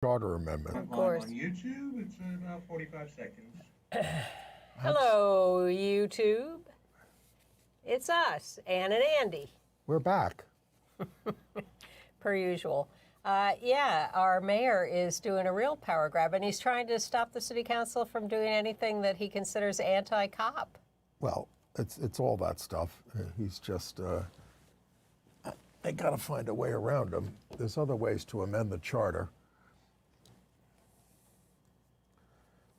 Charter Amendment. Of course. On YouTube, it's about 45 seconds. Hello, YouTube. It's us, Ann and Andy. We're back. Per usual. Yeah, our mayor is doing a real power grab, and he's trying to stop the city council from doing anything that he considers anti-cop. Well, it's all that stuff. He's just, they got to find a way around him. There's other ways to amend the charter.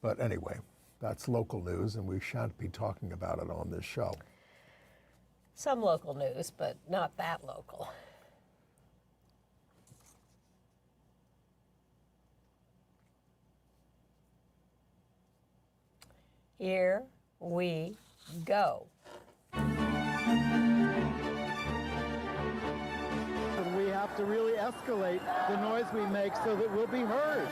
But anyway, that's local news, and we shan't be talking about it on this show. Some local news, but not that local. Here we go. And we have to really escalate the noise we make so that we'll be heard.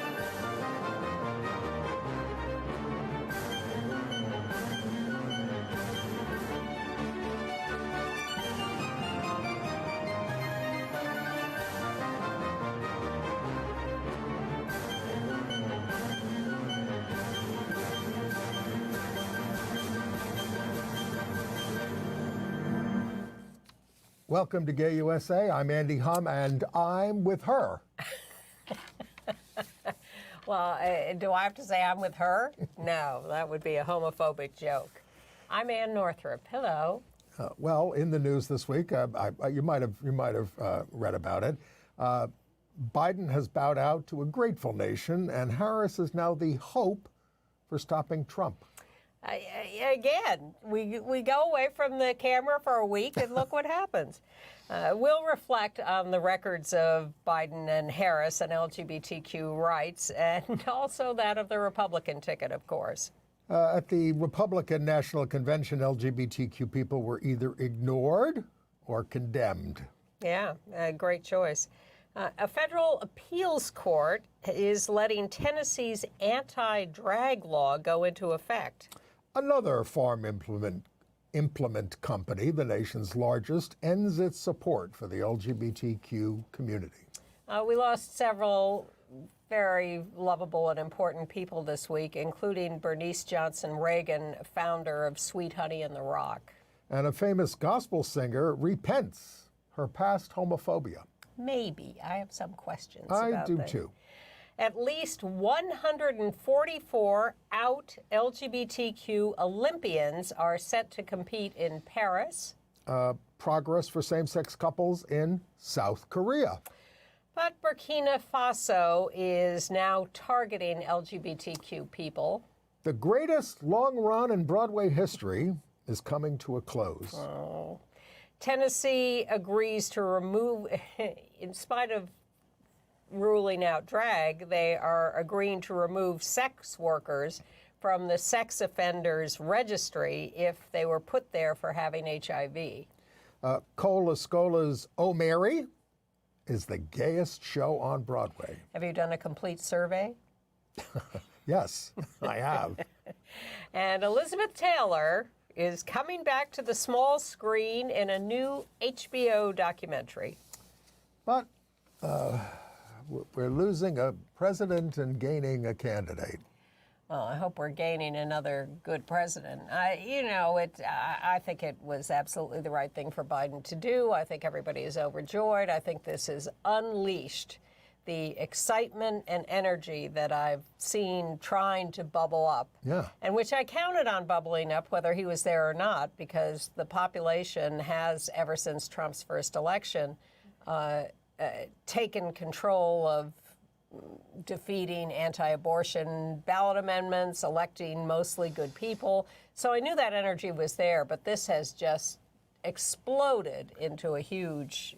Welcome to Gay USA. I'm Andy Humm, and I'm with her. Well, do I have to say I'm with her? No, that would be a homophobic joke. I'm Ann Northrop. Hello. Well, in the news this week, you might have read about it. Biden has bowed out to a grateful nation, and Harris is now the hope for stopping Trump. Again, we go away from the camera for a week and look what happens. We'll reflect on the records of Biden and Harris and LGBTQ rights, and also that of the Republican ticket, of course. At the Republican National Convention, LGBTQ people were either ignored or condemned. Yeah, great choice. A federal appeals court is letting Tennessee's anti-drag law go into effect. Another farm implement company, the nation's largest, ends its support for the LGBTQ community. We lost several very lovable and important people this week, including Bernice Johnson Reagan, founder of Sweet Honey in the Rock. And a famous gospel singer repents her past homophobia. Maybe. I have some questions about that. I do too. At least 144 out LGBTQ Olympians are set to compete in Paris. Progress for same-sex couples in South Korea. But Burkina Faso is now targeting LGBTQ people. The greatest long run in Broadway history is coming to a close. Oh. Tennessee agrees to remove, in spite of ruling out drag, they are agreeing to remove sex workers from the sex offenders registry if they were put there for having HIV. Cola Scola's Oh Mary is the gayest show on Broadway. Have you done a complete survey? Yes, I have. And Elizabeth Taylor is coming back to the small screen in a new HBO documentary. But we're losing a president and gaining a candidate. Well, I hope we're gaining another good president. I think it was absolutely the right thing for Biden to do. I think everybody is overjoyed. I think this has unleashed the excitement and energy that I've seen trying to bubble up. Yeah. And which I counted on bubbling up, whether he was there or not, because the population has, ever since Trump's first election, taken control of defeating anti-abortion ballot amendments, electing mostly good people. So I knew that energy was there, but this has just exploded into a huge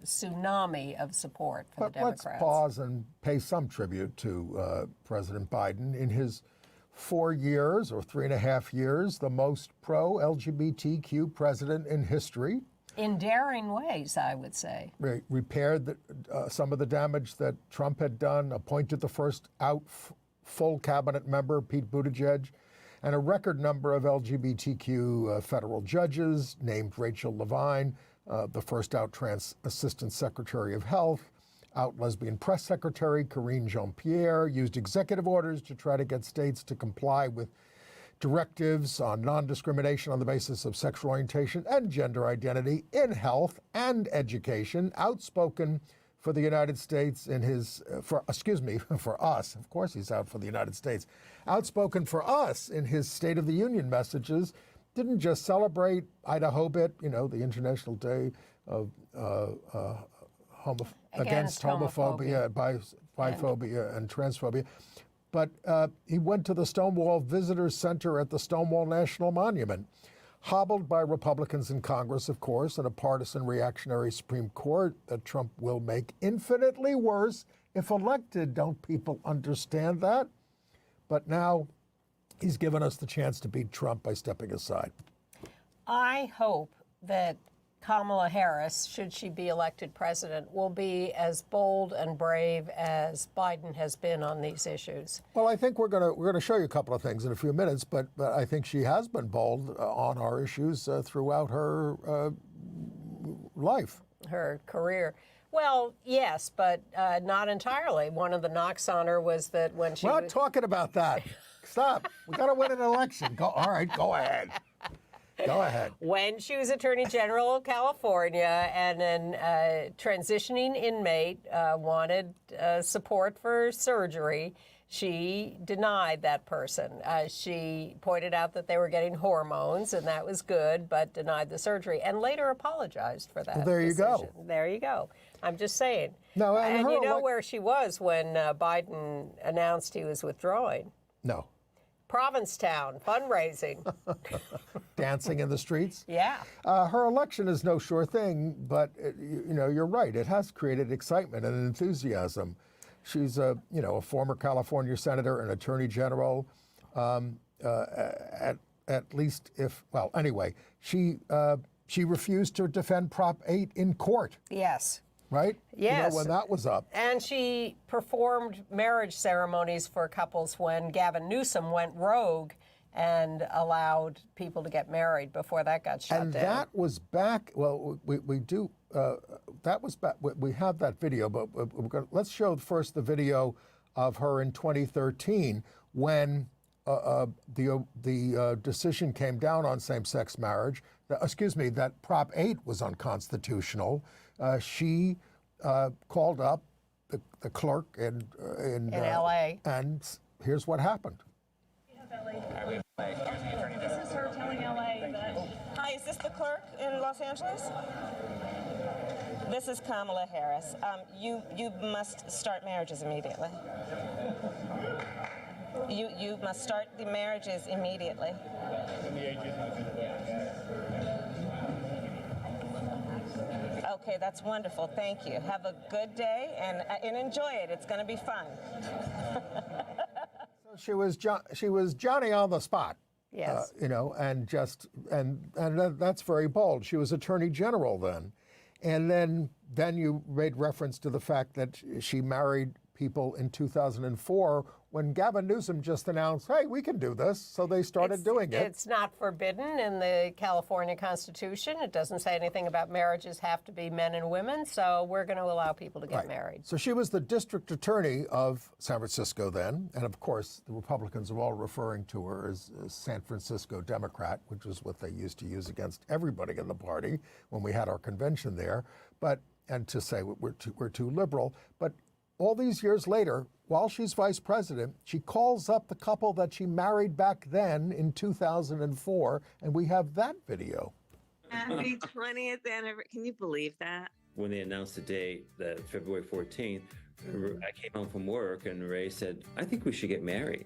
tsunami of support for the Democrats. Let's pause and pay some tribute to President Biden. In his 4 years or 3.5 years, the most pro-LGBTQ president in history. In daring ways, I would say. Repaired some of the damage that Trump had done, appointed the first full cabinet member, Pete Buttigieg, and a record number of LGBTQ federal judges, named Rachel Levine, the first out trans assistant secretary of health, out lesbian press secretary Karine Jean-Pierre, used executive orders to try to get states to comply with directives on non-discrimination on the basis of sexual orientation and gender identity in health and education, outspoken for the United States in his, for us, of course he's out for the United States, outspoken for us in his State of the Union messages, didn't just celebrate Ida Hobit, the International Day of against homophobia, biphobia, and transphobia, but he went to the Stonewall Visitors Center at the Stonewall National Monument, hobbled by Republicans in Congress, of course, and a partisan reactionary Supreme Court that Trump will make infinitely worse if elected. Don't people understand that? But now he's given us the chance to beat Trump by stepping aside. I hope that Kamala Harris, should she be elected president, will be as bold and brave as Biden has been on these issues. Well, I think we're gonna show you a couple of things in a few minutes, but I think she has been bold on our issues throughout her life, her career. Well, yes, but not entirely. One of the knocks on her was that when she We're not talking about that. Stop. We got to win an election. All right, go ahead. Go ahead. When she was Attorney General of California and an transitioning inmate wanted support for surgery, she denied that person. She pointed out that they were getting hormones, and that was good, but denied the surgery, and later apologized for that. Well, there you go. There you go. I'm just saying. No, and you know where she was when Biden announced he was withdrawing? No. Provincetown, fundraising. Dancing in the streets? Yeah. Her election is no sure thing, but you're right. It has created excitement and enthusiasm. She's a former California senator and attorney general. At least she refused to defend Prop 8 in court. Yes. Right? Yes. When that was up. And she performed marriage ceremonies for couples when Gavin Newsom went rogue and allowed people to get married before that got shut down. And that was back, well, we do, that was back, we have that video, but let's show first the video of her in 2013 when the decision came down on same-sex marriage, that Prop 8 was unconstitutional. She called up the clerk in L.A. And here's what happened. This is her telling LA that... Hi, is this the clerk in Los Angeles? This is Kamala Harris. You must start marriages immediately. You must start the marriages immediately. Okay, that's wonderful. Thank you. Have a good day and enjoy it. It's going to be fun. She was Johnny on the spot. Yes. And that's very bold. She was Attorney General then. And then you made reference to the fact that she married people in 2004 when Gavin Newsom just announced, hey, we can do this. So they started doing it. It's not forbidden in the California Constitution. It doesn't say anything about marriages have to be men and women. So we're going to allow people to get married. So she was the district attorney of San Francisco then. And of course, the Republicans are all referring to her as a San Francisco Democrat, which is what they used to use against everybody in the party when we had our convention there. And to say we're too liberal. But all these years later, while she's vice president, she calls up the couple that she married back then in 2004, and we have that video. Happy 20th anniversary. Can you believe that? When they announced the date, that February 14th, I came home from work and Ray said, I think we should get married.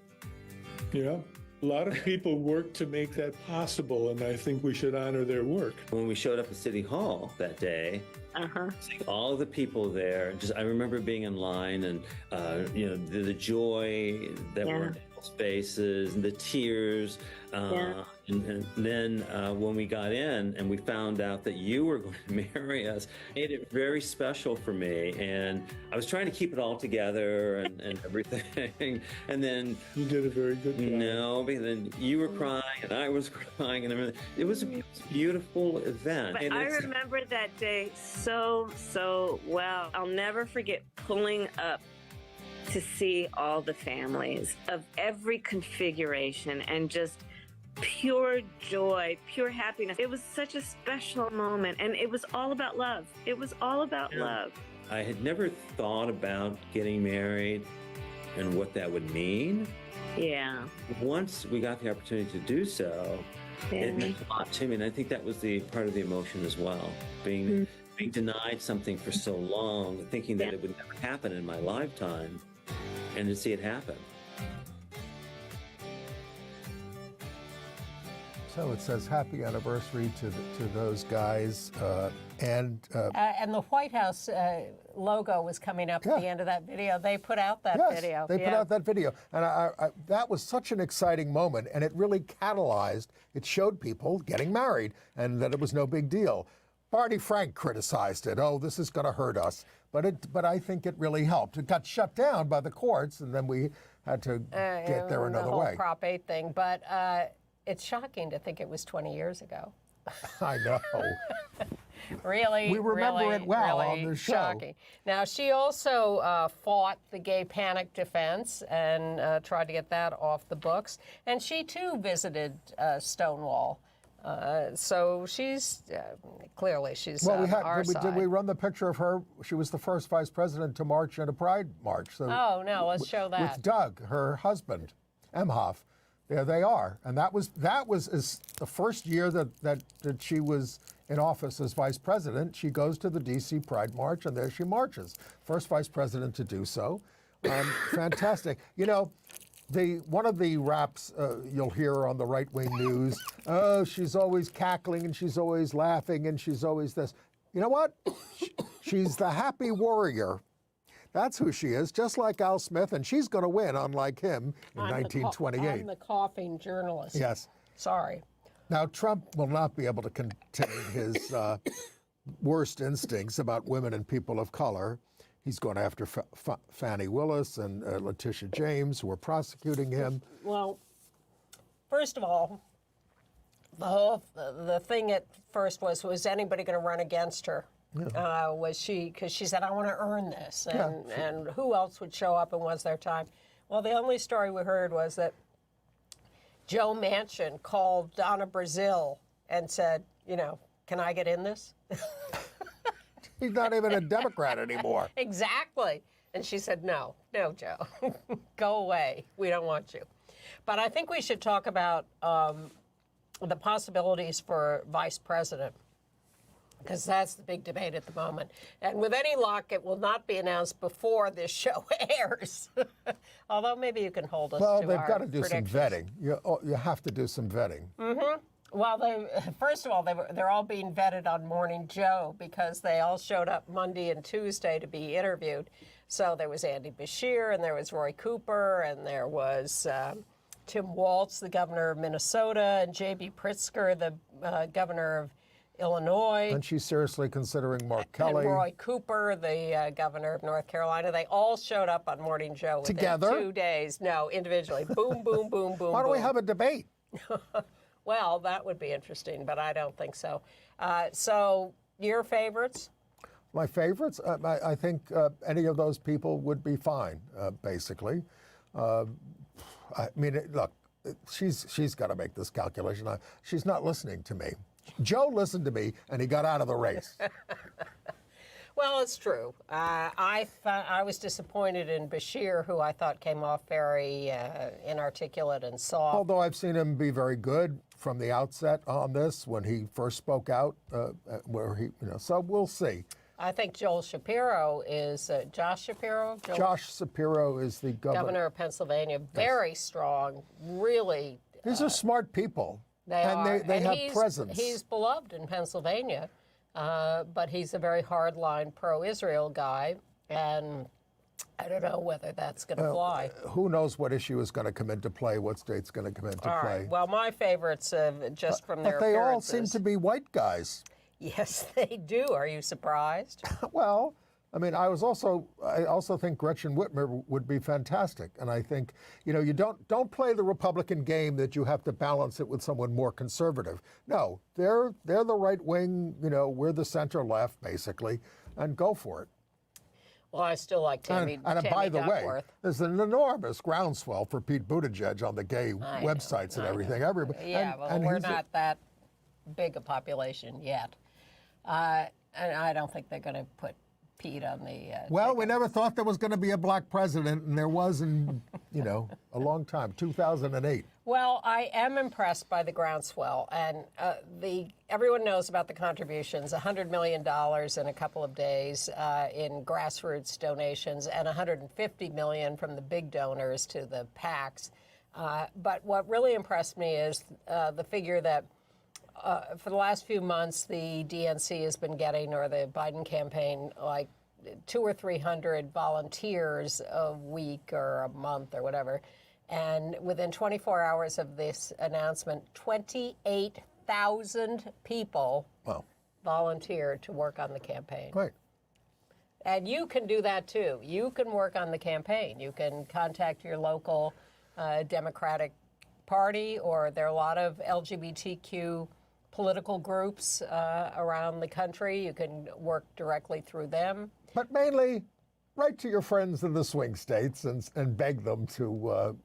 Yeah. A lot of people work to make that possible, and I think we should honor their work. When we showed up at City Hall that day, seeing all of the people there, I remember being in line and, the joy that were in people's faces and the tears. And then when we got in and we found out that you were going to marry us, it made it very special for me. And I was trying to keep it all together and everything. And then... You did a very good job. No, but then you were crying and I was crying and everything. It was a beautiful event. But And I it's- remember that day so well. I'll never forget pulling up to see all the families of every configuration and just pure joy, pure happiness. It was such a special moment, and it was all about love. It was all about love. I had never thought about getting married and what that would mean. Yeah. Once we got the opportunity to do so, it meant a lot to me, and I think that was the part of the emotion as well. Being denied something for so long, thinking that it would never happen in my lifetime, and to see it happen. So it says happy anniversary to those guys, and And the White House logo was coming up at the end of that video. They put out that yes, video. they put out that video, and I that was such an exciting moment, and it really catalyzed. It showed people getting married, and that it was no big deal. Barney Frank criticized it. Oh, this is going to hurt us, but I think it really helped. It got shut down by the courts, and then we had to get there another the whole way. Prop 8 thing, but it's shocking to think it was 20 years ago. I know. Really, We remember really, it well really on the show. shocking. Now, she also fought the gay panic defense and tried to get that off the books. And she, too, visited Stonewall. So she's clearly she's Well, on our side. did we run the picture of her? She was the first vice president to march in a pride march. So Oh, no, let's show that. with Doug, her husband, Emhoff. There they are, and that was the first year that she was in office as vice president. She goes to the D.C. Pride March, and there she marches. First vice president to do so. Fantastic. You know, one of the raps you'll hear on the right-wing news, oh, she's always cackling, and she's always laughing, and she's always this. You know what? She's the happy warrior. That's who she is, just like Al Smith, and she's going to win, unlike him in 1928. I'm the coughing journalist. Yes. Sorry. Now, Trump will not be able to contain his worst instincts about women and people of color. He's going after Fannie Willis and Letitia James, who are prosecuting him. Well, first of all, the thing at first was anybody going to run against her? Was she, because she said, I want to earn this, and who else would show up, and was there time? Well, the only story we heard was that Joe Manchin called Donna Brazile and said, you know, can I get in this? He's not even a Democrat anymore. Exactly. And she said, no, Joe, go away. We don't want you. But I think we should talk about the possibilities for vice president, because that's the big debate at the moment. And with any luck, it will not be announced before this show airs. Although maybe you can hold us to our Well, they've got to do predictions. some vetting. You have to do some vetting. Well, first of all, they're all being vetted on Morning Joe because they all showed up Monday and Tuesday to be interviewed. So there was Andy Beshear, and there was Roy Cooper, and there was Tim Walz, the governor of Minnesota, and J.B. Pritzker, the governor of Illinois. And she's seriously considering Mark Kelly. And Roy Cooper, the governor of North Carolina. They all showed up on Morning Joe within Together? 2 days. No, individually. Boom, boom, boom, boom, Why don't we boom. have a debate? Well, that would be interesting, but I don't think so. So, your favorites? My favorites? I think any of those people would be fine, basically. I mean, look, she's got to make this calculation. She's not listening to me. Joe listened to me, and he got out of the race. Well, it's true. I was disappointed in Beshear, who I thought came off very inarticulate and soft. Although I've seen him be very good from the outset on this when he first spoke out, so we'll see. I think Joel Shapiro is Josh Shapiro. Josh Shapiro is the governor of Pennsylvania. Very strong, really. These are smart people. They are. And they have he's, presence. He's beloved in Pennsylvania, but he's a very hardline pro-Israel guy, and I don't know whether that's going to fly. Who knows what issue is going to come into play, what state's going to come into All play. right. Well, my favorites, just from their But they all appearances. seem to be white guys. Yes, they do. Are you surprised? Well, I mean, I also think Gretchen Whitmer would be fantastic. And I think, you don't play the Republican game that you have to balance it with someone more conservative. No, they're the right wing, we're the center left, basically, and go for it. Well, I still like Tammy And by the way, Duckworth. there's an enormous groundswell for Pete Buttigieg on the gay websites and everything. Everybody, Yeah, well, we're not that big a population yet. And I don't think they're going to put Pete on the Well, we never thought there was going to be a black president, and there was in, a long time, 2008. Well, I am impressed by the groundswell, and everyone knows about the contributions, $100 million in a couple of days in grassroots donations, and $150 million from the big donors to the PACs. But what really impressed me is the figure that for the last few months, the DNC has been getting, or the Biden campaign, like 200 or 300 volunteers a week or a month or whatever. And within 24 hours of this announcement, 28,000 people volunteered to work on the campaign. Right. And you can do that too. You can work on the campaign. You can contact your local Democratic Party, or there are a lot of LGBTQ political groups around the country. You can work directly through them. But mainly, write to your friends in the swing states and beg them to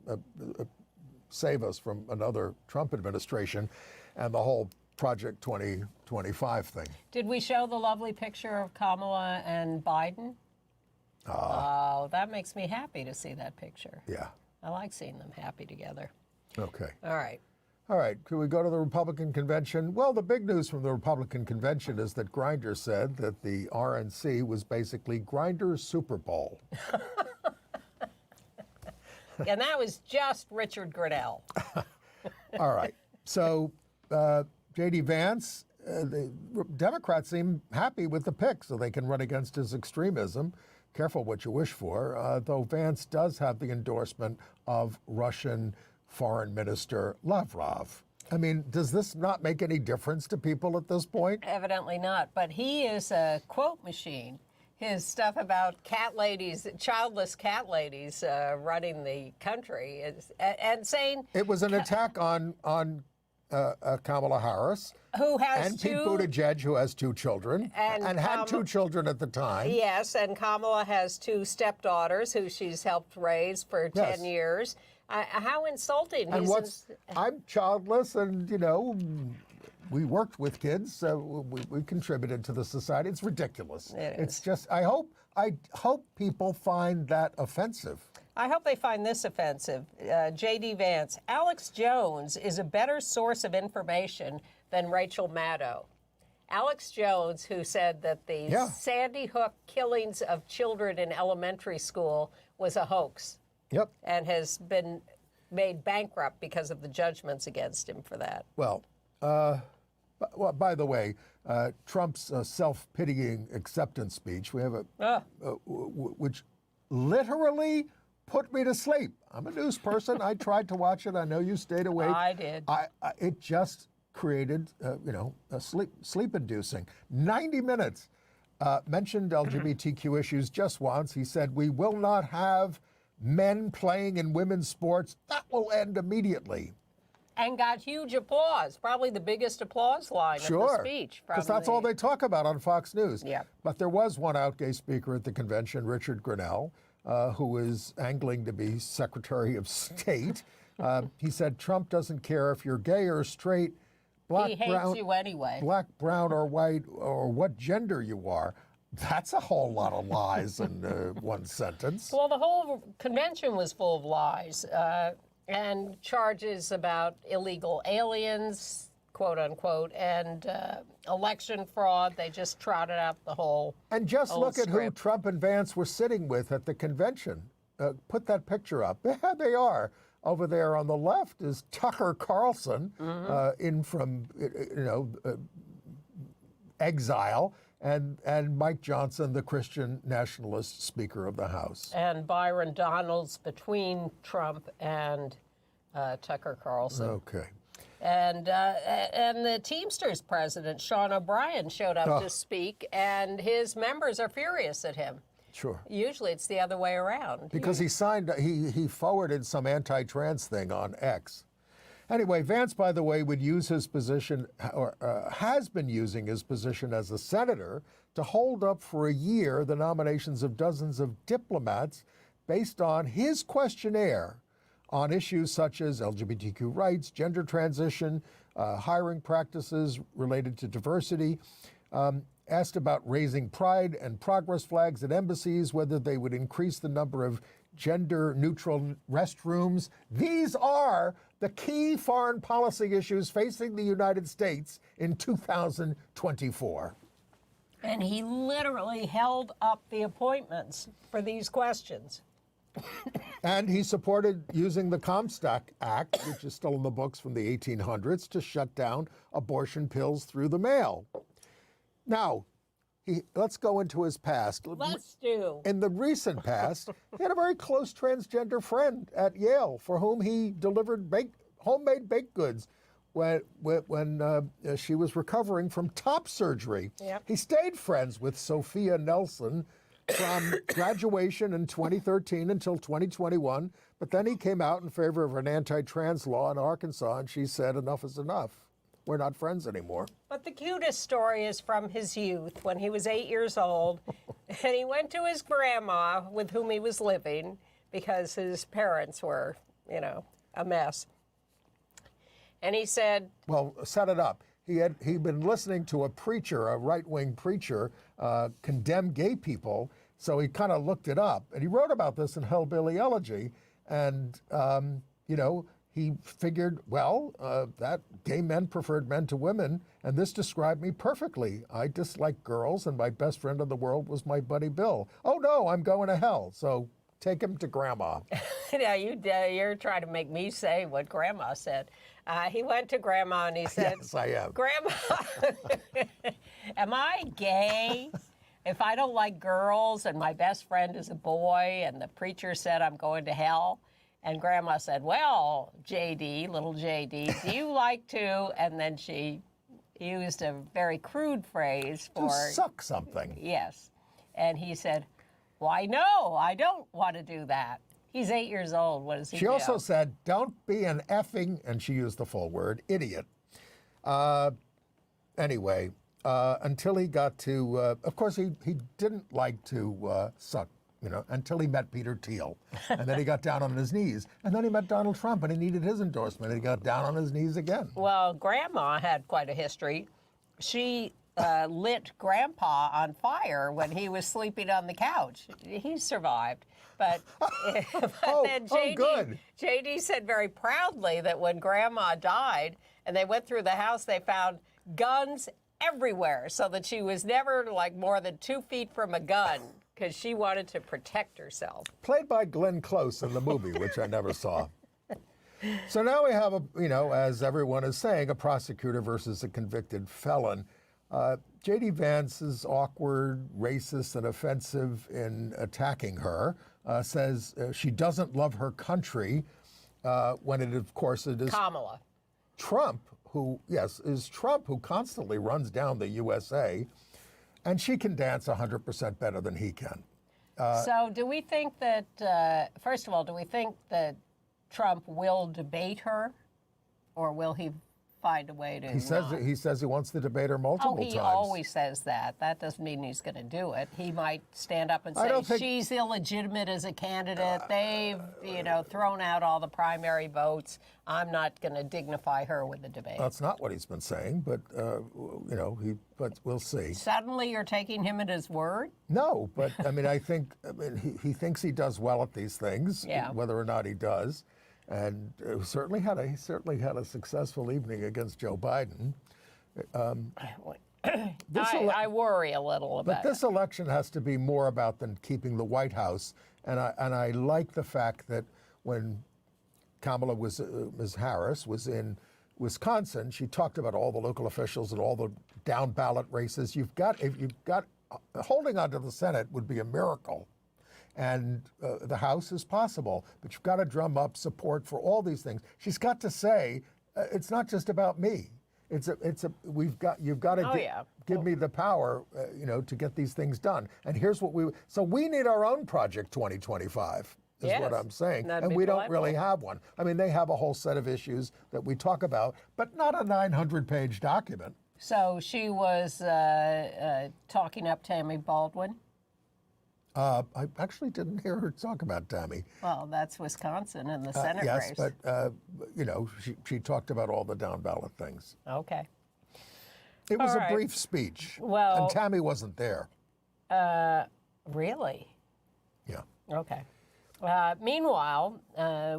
save us from another Trump administration and the whole Project 2025 thing. Did we show the lovely picture of Kamala and Biden? Oh, that makes me happy to see that picture. Yeah. I like seeing them happy together. Okay. All right. All right, can we go to the Republican convention? Well, the big news from the Republican convention is that Grindr said that the RNC was basically Grindr's Super Bowl. And that was just Richard Grenell. All right, so J.D. Vance, the Democrats seem happy with the pick, so they can run against his extremism. Careful what you wish for, though Vance does have the endorsement of Russian Foreign Minister Lavrov. I mean, does this not make any difference to people at this point? Evidently not, but he is a quote machine. His stuff about cat ladies, childless cat ladies running the country, and saying... It was an attack on Kamala Harris. Who has and Pete Buttigieg, who has 2 children, and had 2 children at the time. Yes, and Kamala has 2 stepdaughters who she's helped raise for 10 years. How insulting. And I'm childless, and, we worked with kids, so we contributed to the society. It's ridiculous. It's just, I hope people find that offensive. I hope they find this offensive. J.D. Vance, Alex Jones is a better source of information than Rachel Maddow. Alex Jones, who said that the Sandy Hook killings of children in elementary school was a hoax. Yep. And has been made bankrupt because of the judgments against him for that. Well, by the way, Trump's self-pitying acceptance speech, we have which literally put me to sleep. I'm a news person. I tried to watch it. I know you stayed awake. I did. It just created, a sleep-inducing. 90 minutes. Mentioned LGBTQ issues just once. He said, "We will not have men playing in women's sports. That will end immediately." And got huge applause, probably the biggest applause line of the speech. Because that's all they talk about on Fox News. Yeah. But there was one out gay speaker at the convention, Richard Grenell, who is angling to be Secretary of State. He said, Trump doesn't care if you're gay or straight, black, he hates brown, you anyway. Black, brown, or white, or what gender you are. That's a whole lot of lies in one sentence. Well, the whole convention was full of lies and charges about illegal aliens, quote unquote, and election fraud. They just trotted out the whole And just whole look at who script. Trump and Vance were sitting with at the convention. Put that picture up. There they are. Over there on the left is Tucker Carlson, in from exile, and Mike Johnson, the Christian nationalist Speaker of the House. And Byron Donalds between Trump and Tucker Carlson. Okay. And the Teamsters president, Sean O'Brien, showed up to speak, and his members are furious at him. Sure. Usually it's the other way around. Because he forwarded some anti-trans thing on X. Anyway, Vance, by the way, would use his position, or has been using his position as a senator to hold up for a year the nominations of dozens of diplomats based on his questionnaire on issues such as LGBTQ rights, gender transition, hiring practices related to diversity, asked about raising pride and progress flags at embassies, whether they would increase the number of gender-neutral restrooms. These are the key foreign policy issues facing the United States in 2024. And he literally held up the appointments for these questions. And he supported using the Comstock Act, which is still in the books from the 1800s, to shut down abortion pills through the mail. Now, let's go into his past. Let's do. In the recent past, he had a very close transgender friend at Yale for whom he delivered homemade baked goods when she was recovering from top surgery. Yep. He stayed friends with Sophia Nelson from graduation in 2013 until 2021, but then he came out in favor of an anti-trans law in Arkansas, and she said, enough is enough. We're not friends anymore. But the cutest story is from his youth, when he was 8 years old, and he went to his grandma with whom he was living because his parents were, a mess. And he said... Well, set it up. He'd been listening to a preacher, a right-wing preacher, condemn gay people, so he kind of looked it up. And he wrote about this in Hellbilly Elegy, and, he figured, that gay men preferred men to women, and this described me perfectly. I dislike girls, and my best friend in the world was my buddy Bill. Oh, no, I'm going to hell, so take him to Grandma. Now, you're trying to make me say what Grandma said. He went to Grandma and he said, Yes, I am. Grandma, am I gay? If I don't like girls and my best friend is a boy and the preacher said I'm going to hell? And Grandma said, well, JD, little JD, do you like to? And then she used a very crude phrase for... To suck something. Yes. And he said, why, no, I don't want to do that. He's 8 years old. What does he do? She also said, don't be an effing, and she used the full word, idiot. Anyway, until he got to, of course, he didn't like to suck, until he met Peter Thiel. And then he got down on his knees. And then he met Donald Trump, and he needed his endorsement, and he got down on his knees again. Well, Grandma had quite a history. She lit Grandpa on fire when he was sleeping on the couch. He survived. But, then JD said very proudly that when Grandma died and they went through the house, they found guns everywhere, so that she was never more than 2 feet from a gun because she wanted to protect herself. Played by Glenn Close in the movie, which I never saw. So now we have, as everyone is saying, a prosecutor versus a convicted felon. J.D. Vance is awkward, racist, and offensive in attacking her. Says she doesn't love her country, when of course it is Kamala. Trump who constantly runs down the USA, and she can dance 100% better than he can. So do we think that, first of all, do we think that Trump will debate her, or will he find a way to He says he wants to debate her multiple times. He always says that. That doesn't mean he's going to do it. He might stand up and say, she's illegitimate as a candidate. They've, thrown out all the primary votes. I'm not going to dignify her with the debate. That's not what he's been saying, but, but we'll see. Suddenly you're taking him at his word? No, but, he thinks he does well at these things, whether or not he does. And certainly had a successful evening against Joe Biden. I worry a little about it. But this election has to be more about than keeping the White House. And I like the fact that when Kamala Harris was in Wisconsin, she talked about all the local officials and all the down ballot races. Holding on to the Senate would be a miracle. And the House is possible, but you've got to drum up support for all these things. She's got to say, it's not just about me. You've got to give me the power, to get these things done. And here's what so we need our own Project 2025. Is what I'm saying. And we don't really have one. I mean, they have a whole set of issues that we talk about, but not a 900-page document. So she was talking up Tammy Baldwin? I actually didn't hear her talk about Tammy. Well, that's Wisconsin and the Senate race. Yes, but, she talked about all the down-ballot things. Okay. It was a brief speech. Well, and Tammy wasn't there. Really? Yeah. Okay. Meanwhile,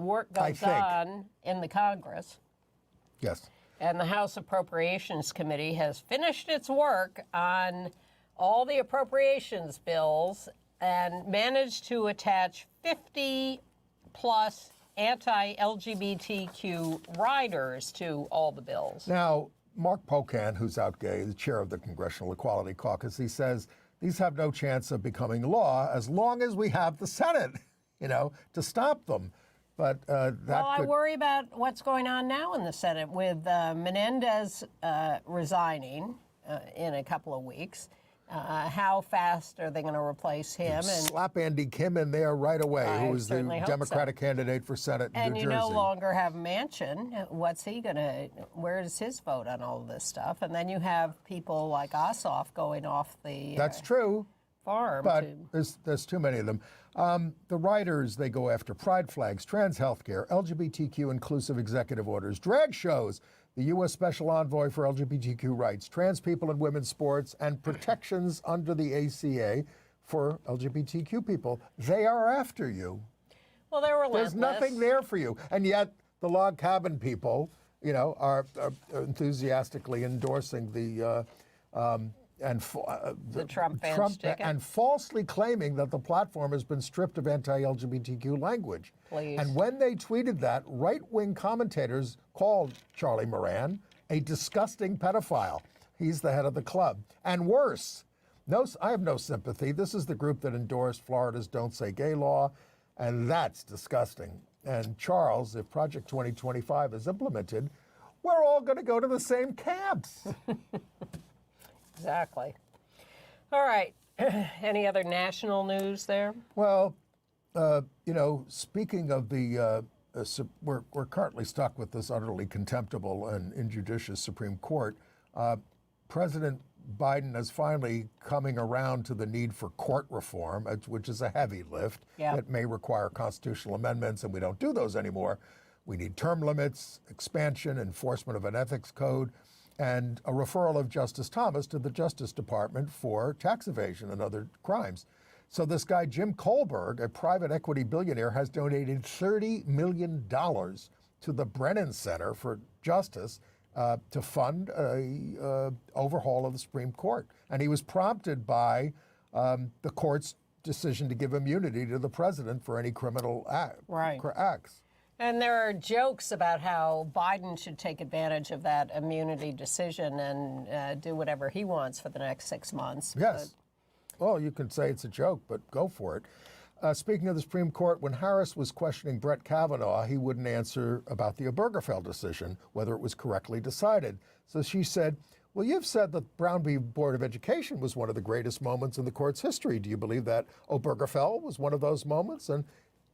work goes on in the Congress. Yes. And the House Appropriations Committee has finished its work on all the appropriations bills and managed to attach 50-plus anti-LGBTQ riders to all the bills. Now, Mark Pocan, who's out gay, the chair of the Congressional Equality Caucus, he says these have no chance of becoming law as long as we have the Senate, to stop them. But I worry about what's going on now in the Senate with Menendez resigning in a couple of weeks. How fast are they going to replace him? And slap Andy Kim in there right away, who is the Democratic candidate for Senate in New Jersey. And you no longer have Manchin. What's he going to, where is his vote on all of this stuff? And then you have people like Ossoff going off the That's true. farm. But there's too many of them. The writers, they go after pride flags, trans healthcare, LGBTQ inclusive executive orders, drag shows, the U.S. Special Envoy for LGBTQ rights, trans people in women's sports, and protections under the ACA for LGBTQ people. They are after you. Well, they're relentless. There's nothing there for you. And yet the log cabin people, are enthusiastically endorsing the Trump Vance ticket. And falsely claiming that the platform has been stripped of anti-LGBTQ language. Please. And when they tweeted that, right-wing commentators called Charlie Moran a disgusting pedophile. He's the head of the club. And worse, I have no sympathy. This is the group that endorsed Florida's Don't Say Gay law, and that's disgusting. And Charles, if Project 2025 is implemented, we're all going to go to the same camps. Exactly. All right. Any other national news there? Well, speaking of the, we're currently stuck with this utterly contemptible and injudicious Supreme Court. President Biden is finally coming around to the need for court reform, which is a heavy lift. Yep. It may require constitutional amendments, and we don't do those anymore. We need term limits, expansion, enforcement of an ethics code, and a referral of Justice Thomas to the Justice Department for tax evasion and other crimes. So this guy, Jim Kohlberg, a private equity billionaire, has donated $30 million to the Brennan Center for Justice to fund a overhaul of the Supreme Court. And he was prompted by the court's decision to give immunity to the president for any criminal acts. And there are jokes about how Biden should take advantage of that immunity decision and do whatever he wants for the next 6 months. Yes. Well, you can say it's a joke, but go for it. Speaking of the Supreme Court, when Harris was questioning Brett Kavanaugh, he wouldn't answer about the Obergefell decision, whether it was correctly decided. So she said, well, you've said that Brown v. Board of Education was one of the greatest moments in the court's history. Do you believe that Obergefell was one of those moments? And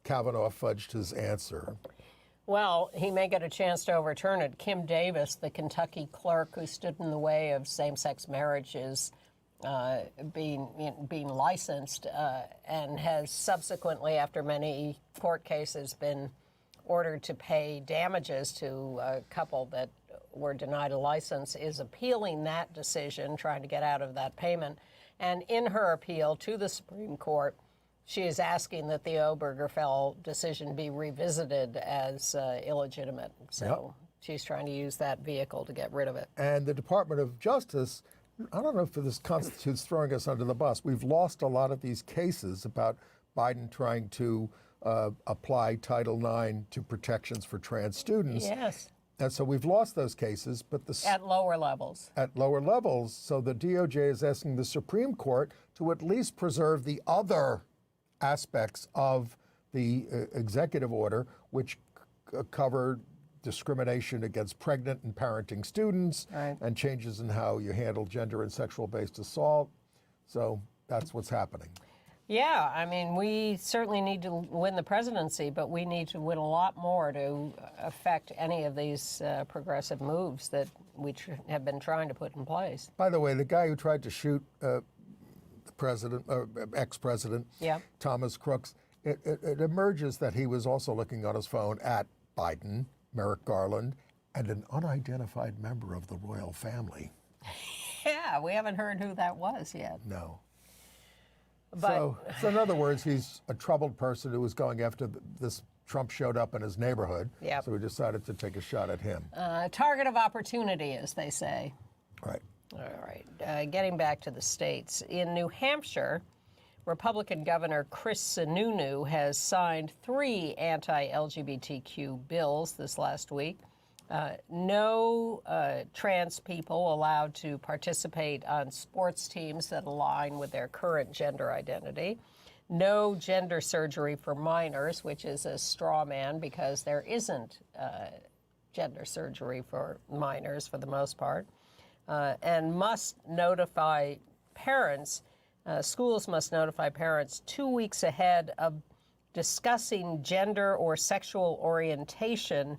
Kavanaugh fudged his answer. Well, he may get a chance to overturn it. Kim Davis, the Kentucky clerk who stood in the way of same-sex marriages being licensed and has subsequently, after many court cases, been ordered to pay damages to a couple that were denied a license, is appealing that decision, trying to get out of that payment. And in her appeal to the Supreme Court, she is asking that the Obergefell decision be revisited as illegitimate. So she's trying to use that vehicle to get rid of it. And the Department of Justice, I don't know if this constitutes throwing us under the bus. We've lost a lot of these cases about Biden trying to apply Title IX to protections for trans students. Yes. And so we've lost those cases, but at lower levels. At lower levels. So the DOJ is asking the Supreme Court to at least preserve the other aspects of the executive order, which cover discrimination against pregnant and parenting students, Right. and changes in how you handle gender and sexual-based assault. So that's what's happening. Yeah, I mean, we certainly need to win the presidency, but we need to win a lot more to affect any of these progressive moves that we have been trying to put in place. By the way, the guy who tried to shoot the president, ex-president, Yeah. Thomas Crooks, it emerges that he was also looking on his phone at Biden, Merrick Garland, and an unidentified member of the royal family. Yeah, we haven't heard who that was yet. No. But So in other words, he's a troubled person who was going after this. Trump showed up in his neighborhood, Yep. so we decided to take a shot at him. target of opportunity, as they say. Right. All right, getting back to the states. In New Hampshire, Republican Governor Chris Sununu has signed 3 anti-LGBTQ bills this last week. No trans people allowed to participate on sports teams that align with their current gender identity. No gender surgery for minors, which is a straw man because there isn't gender surgery for minors for the most part. And must notify parents, schools must notify parents 2 weeks ahead of discussing gender or sexual orientation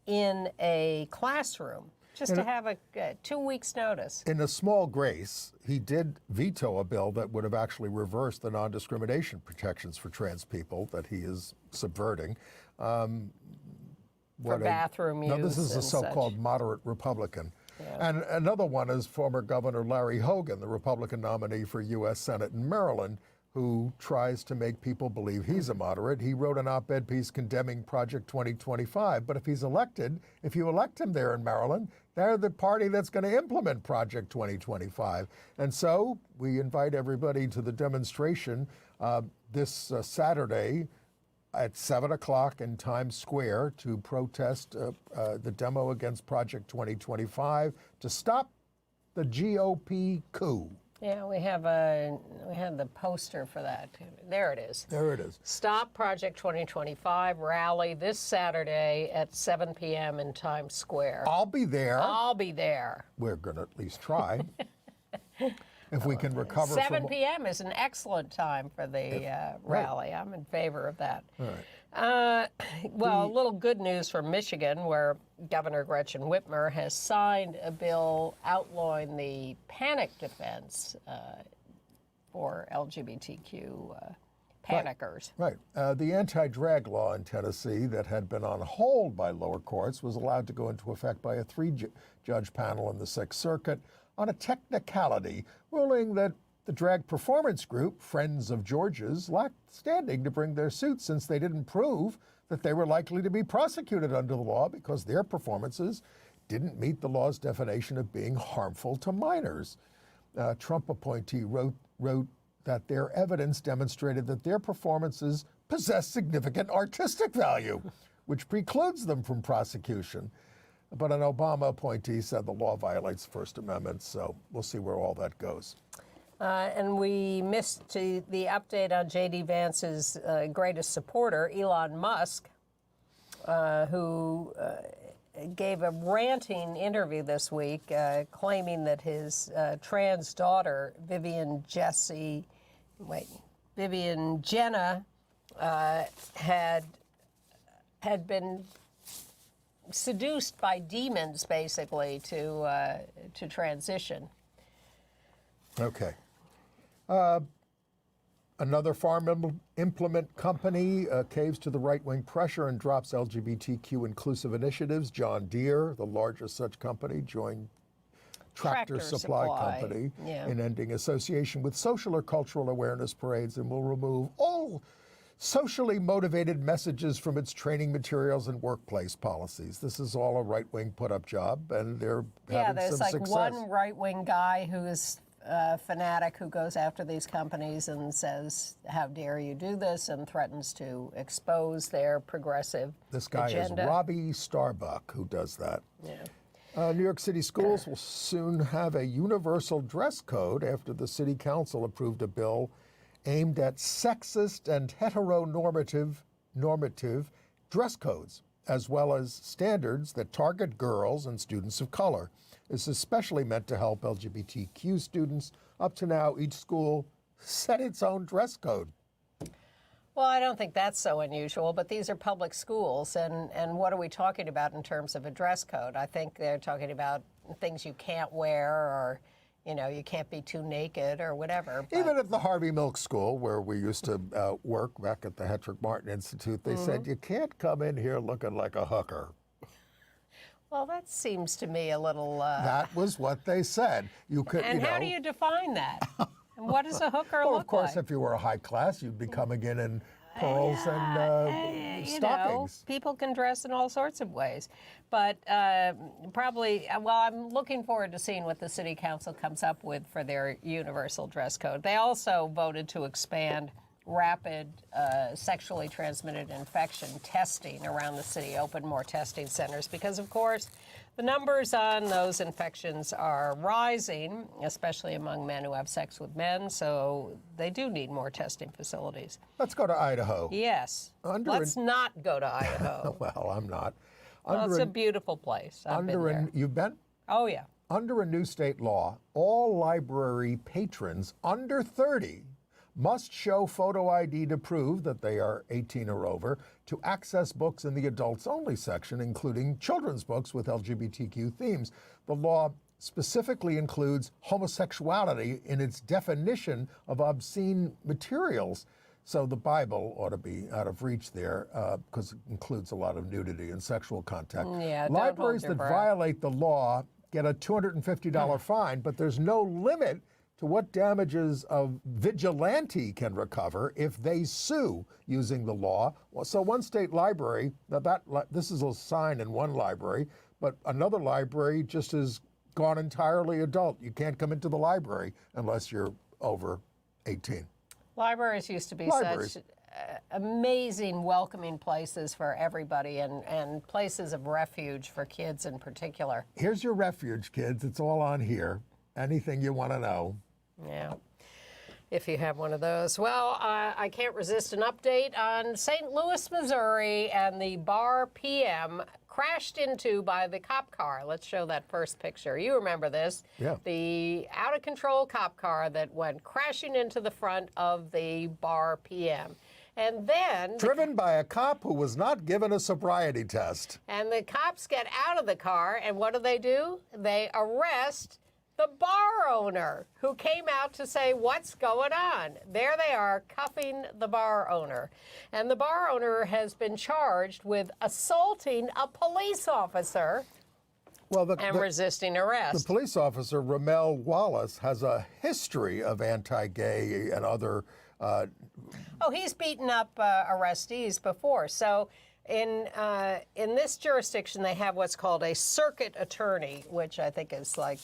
in a classroom, just to have a 2 weeks notice. In a small grace, he did veto a bill that would have actually reversed the non-discrimination protections for trans people that he is subverting. For bathroom use. No, this is a and so-called such. moderate Republican. Yeah. And another one is former Governor Larry Hogan, the Republican nominee for U.S. Senate in Maryland, who tries to make people believe he's a moderate. He wrote an op-ed piece condemning Project 2025. But if he's elected, if you elect him there in Maryland, they're the party that's going to implement Project 2025. And so we invite everybody to the demonstration this Saturday at 7 o'clock in Times Square to protest the demo against Project 2025 to stop the GOP coup. Yeah, we have the poster for that. There it is. There it is. Stop Project 2025 rally this Saturday at 7 p.m. in Times Square. I'll be there. I'll be there. We're going to at least try. If we can recover 7 p.m. is an excellent time for the rally. I'm in favor of that. All right. Well, a little good news from Michigan, where Governor Gretchen Whitmer has signed a bill outlawing the panic defense for LGBTQ panickers. Right. The anti-drag law in Tennessee that had been on hold by lower courts was allowed to go into effect by a 3-judge panel in the Sixth Circuit on a technicality, ruling that the drag performance group, Friends of George's, lacked standing to bring their suit since they didn't prove that they were likely to be prosecuted under the law because their performances didn't meet the law's definition of being harmful to minors. Trump appointee wrote that their evidence demonstrated that their performances possess significant artistic value, which precludes them from prosecution. But an Obama appointee said the law violates the First Amendment, so we'll see where all that goes. And we missed the update on J.D. Vance's greatest supporter, Elon Musk, who gave a ranting interview this week claiming that his trans daughter, Vivian Jenna, had been seduced by demons, basically, to transition. Okay. Another farm implement company caves to the right-wing pressure and drops LGBTQ inclusive initiatives. John Deere, the largest such company, joined Tractor Supply Company in ending association with social or cultural awareness parades and will remove all socially motivated messages from its training materials and workplace policies. This is all a right-wing put-up job, and they're having there's some like success. one right-wing guy who is a fanatic who goes after these companies and says, how dare you do this, and threatens to expose their progressive This guy agenda. is Robbie Starbuck who does that. Yeah. New York City schools will soon have a universal dress code after the city council approved a bill aimed at sexist and heteronormative dress codes as well as standards that target girls and students of color. It's especially meant to help LGBTQ students. Up to now, each school set its own dress code. Well, I don't think that's so unusual, but these are public schools, and what are we talking about in terms of a dress code? I think they're talking about things you can't wear, or, you know, you can't be too naked or whatever. But Even at the Harvey Milk School, where we used to work back at the Hetrick Martin Institute, they said, you can't come in here looking like a hooker. well, that seems to me a little... That was what they said. You could, and you know, how do you define that? And what does a hooker well, look of course, like? if you were a high class, you'd be coming in pearls and You know, stockings. people can dress in all sorts of ways. But probably, well, I'm looking forward to seeing what the city council comes up with for their universal dress code. They also voted to expand rapid sexually transmitted infection testing around the city, open more testing centers, because, of course, the numbers on those infections are rising, especially among men who have sex with men, so they do need more testing facilities. Let's go to Idaho. Yes. Let's not go to Idaho. Well, I'm not. Well, it's a beautiful place. I've been there. You've been? Oh, yeah. Under a new state law, all library patrons under 30 must show photo ID to prove that they are 18 or over to access books in the adults only section, including children's books with LGBTQ themes. The law specifically includes homosexuality in its definition of obscene materials. So the Bible ought to be out of reach there because it includes a lot of nudity and sexual contact. Yeah, Libraries don't hold that your breath. violate the law get a $250 fine, but there's no limit to what damages a vigilante can recover if they sue using the law. So one state library, this is a sign in one library, but another library just has gone entirely adult. You can't come into the library unless you're over 18. Libraries used to be such amazing, welcoming places for everybody and places of refuge for kids in particular. Here's your refuge, kids. It's all on here. Anything you want to know. Yeah, if you have one of those. Well, I can't resist an update on St. Louis, Missouri, and the bar PM crashed into by the cop car. Let's show that first picture. You remember this. Yeah. The out-of-control cop car that went crashing into the front of the bar PM. And then... Driven by a cop who was not given a sobriety test. And the cops get out of the car, and what do? They arrest the bar owner, who came out to say, what's going on? There they are, cuffing the bar owner. And the bar owner has been charged with assaulting a police officer and resisting arrest. The police officer, Ramel Wallace, has a history of anti-gay and other... he's beaten up arrestees before. So in this jurisdiction, they have what's called a circuit attorney, which I think is like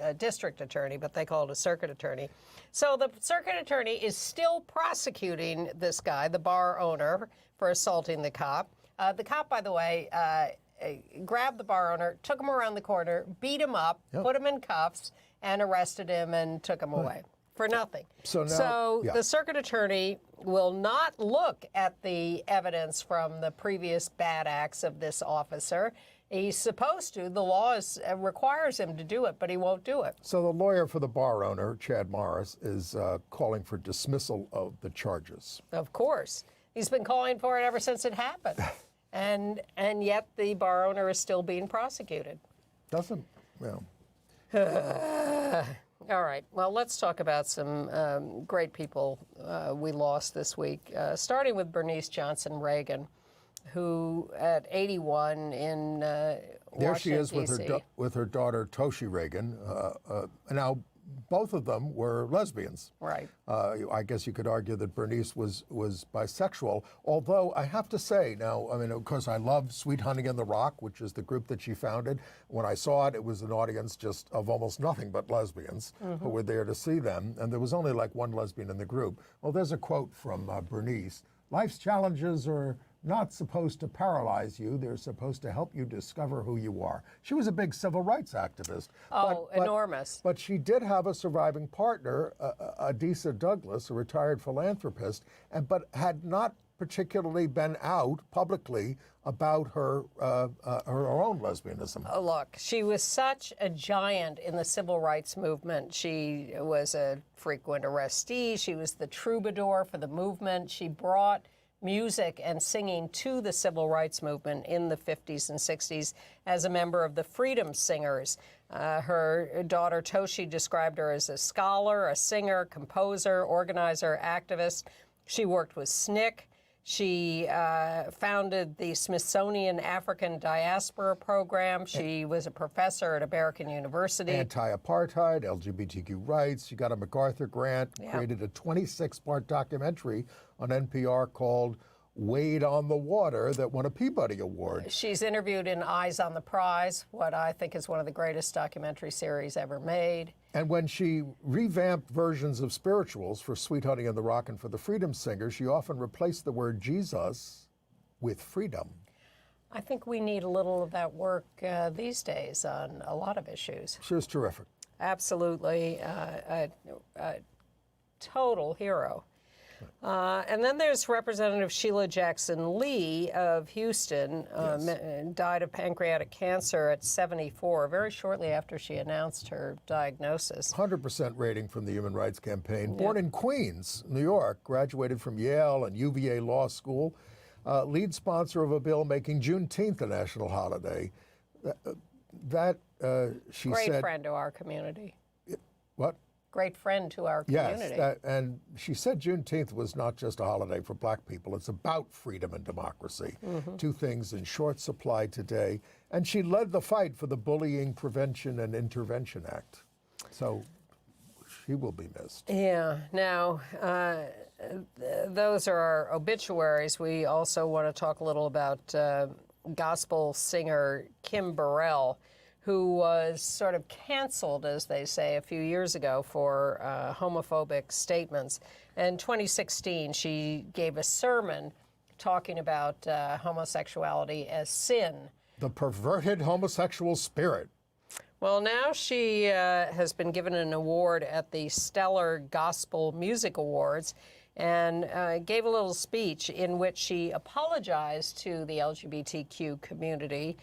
a district attorney, but they call it a circuit attorney. So the circuit attorney is still prosecuting this guy, the bar owner, for assaulting the cop. The cop, by the way, grabbed the bar owner, took him around the corner, beat him up, put him in cuffs, and arrested him and took him away for nothing. So now, the circuit attorney will not look at the evidence from the previous bad acts of this officer. He's supposed to. The law requires him to do it, but he won't do it. So the lawyer for the bar owner, Chad Morris, is calling for dismissal of the charges. Of course. He's been calling for it ever since it happened. and yet the bar owner is still being prosecuted. Doesn't, well. All right. Well, let's talk about some great people we lost this week, starting with Bernice Johnson Reagan, who at 81 in There she is Washington, with her daughter Toshi Reagan. Now, both of them were lesbians. Right. I guess you could argue that Bernice was bisexual, although I have to say now, I mean, of course, I love Sweet Honey in the Rock, which is the group that she founded. When I saw it, it was an audience just of almost nothing but lesbians who were there to see them, and there was only like one lesbian in the group. Well, there's a quote from Bernice. "Life's challenges are not supposed to paralyze you. They're supposed to help you discover who you are." She was a big civil rights activist. Oh, enormous. But she did have a surviving partner, Adisa Douglas, a retired philanthropist, but had not particularly been out publicly about her own lesbianism. Look, she was such a giant in the civil rights movement. She was a frequent arrestee. She was the troubadour for the movement. She brought music and singing to the civil rights movement in the 50s and 60s as a member of the Freedom Singers. Her daughter Toshi described her as a scholar, a singer, composer, organizer, activist. She worked with SNCC. She founded the Smithsonian African Diaspora Program. She was a professor at American University. Anti-apartheid, LGBTQ rights. She got a MacArthur grant, created a 26-part documentary on NPR called Wade on the Water that won a Peabody Award. She's interviewed in Eyes on the Prize, what I think is one of the greatest documentary series ever made. And when she revamped versions of spirituals for Sweet Honey in the Rock and for the Freedom Singers, she often replaced the word Jesus with freedom. I think we need a little of that work these days on a lot of issues. She was terrific. Absolutely. A total hero. And then there's Representative Sheila Jackson Lee of Houston, died of pancreatic cancer at 74, very shortly after she announced her diagnosis. 100% rating from the Human Rights Campaign. Born in Queens, New York, graduated from Yale and UVA Law School, lead sponsor of a bill making Juneteenth a national holiday. She Great said... friend to our community. What? Great friend to our community. Yes, and she said Juneteenth was not just a holiday for black people. It's about freedom and democracy, two things in short supply today. And she led the fight for the Bullying Prevention and Intervention Act. So she will be missed. Yeah. Now, those are our obituaries. We also want to talk a little about gospel singer Kim Burrell, who was sort of canceled, as they say, a few years ago for homophobic statements. In 2016, she gave a sermon talking about homosexuality as sin. The perverted homosexual spirit. Well, now she has been given an award at the Stellar Gospel Music Awards and gave a little speech in which she apologized to the LGBTQ community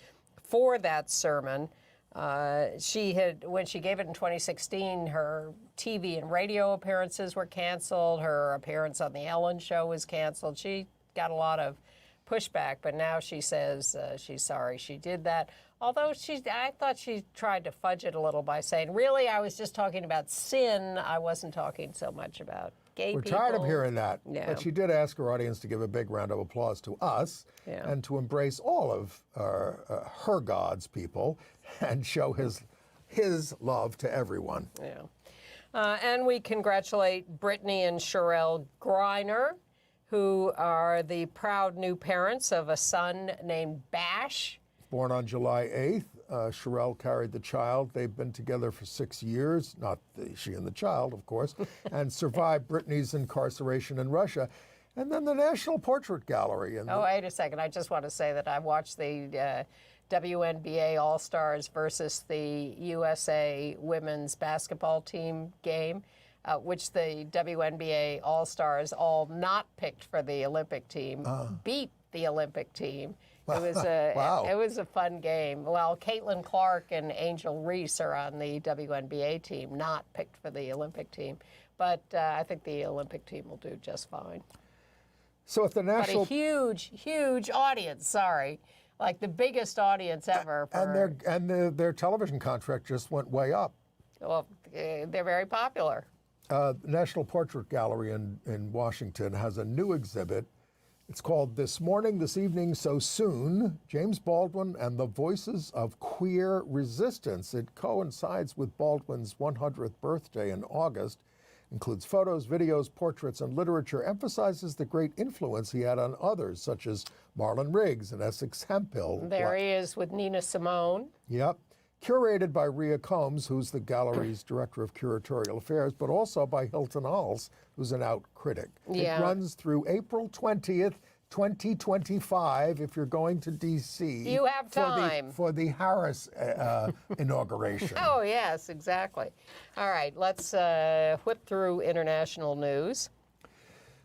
for that sermon. When she gave it in 2016, her TV and radio appearances were canceled. Her appearance on the Ellen Show was canceled. She got a lot of pushback, but now she says she's sorry she did that. Although I thought she tried to fudge it a little by saying, really, I was just talking about sin. I wasn't talking so much about gay people. We're tired of hearing that. Yeah. But she did ask her audience to give a big round of applause to us and to embrace all of her God's people and show his love to everyone. Yeah. And we congratulate Brittany and Sherelle Griner, who are the proud new parents of a son named Bash. Born on July 8th, Sherelle carried the child. They've been together for 6 years, not she and the child, of course, and survived Brittany's incarceration in Russia. And then the National Portrait Gallery. Wait a second. I just want to say that I watched the WNBA All-Stars versus the USA women's basketball team game, which the WNBA All-Stars, all not picked for the Olympic team, beat the Olympic team. It was it was a fun game. Well, Caitlin Clark and Angel Reese are on the WNBA team, not picked for the Olympic team. But I think the Olympic team will do just fine. So at the national, but a huge audience. Sorry, like the biggest audience ever. Their television contract just went way up. Well, they're very popular. The National Portrait Gallery in Washington has a new exhibit. It's called This Morning, This Evening, So Soon, James Baldwin and the Voices of Queer Resistance. It coincides with Baldwin's 100th birthday in August, includes photos, videos, portraits, and literature, emphasizes the great influence he had on others, such as Marlon Riggs and Essex Hemphill. There he is with Nina Simone. Yep. Curated by Rhea Combs, who's the gallery's director of curatorial affairs, but also by Hilton Hulse, who's an out critic. Yeah. It runs through April 20th, 2025, if you're going to D.C. You have time. For the Harris inauguration. Oh, yes, exactly. All right, let's whip through international news.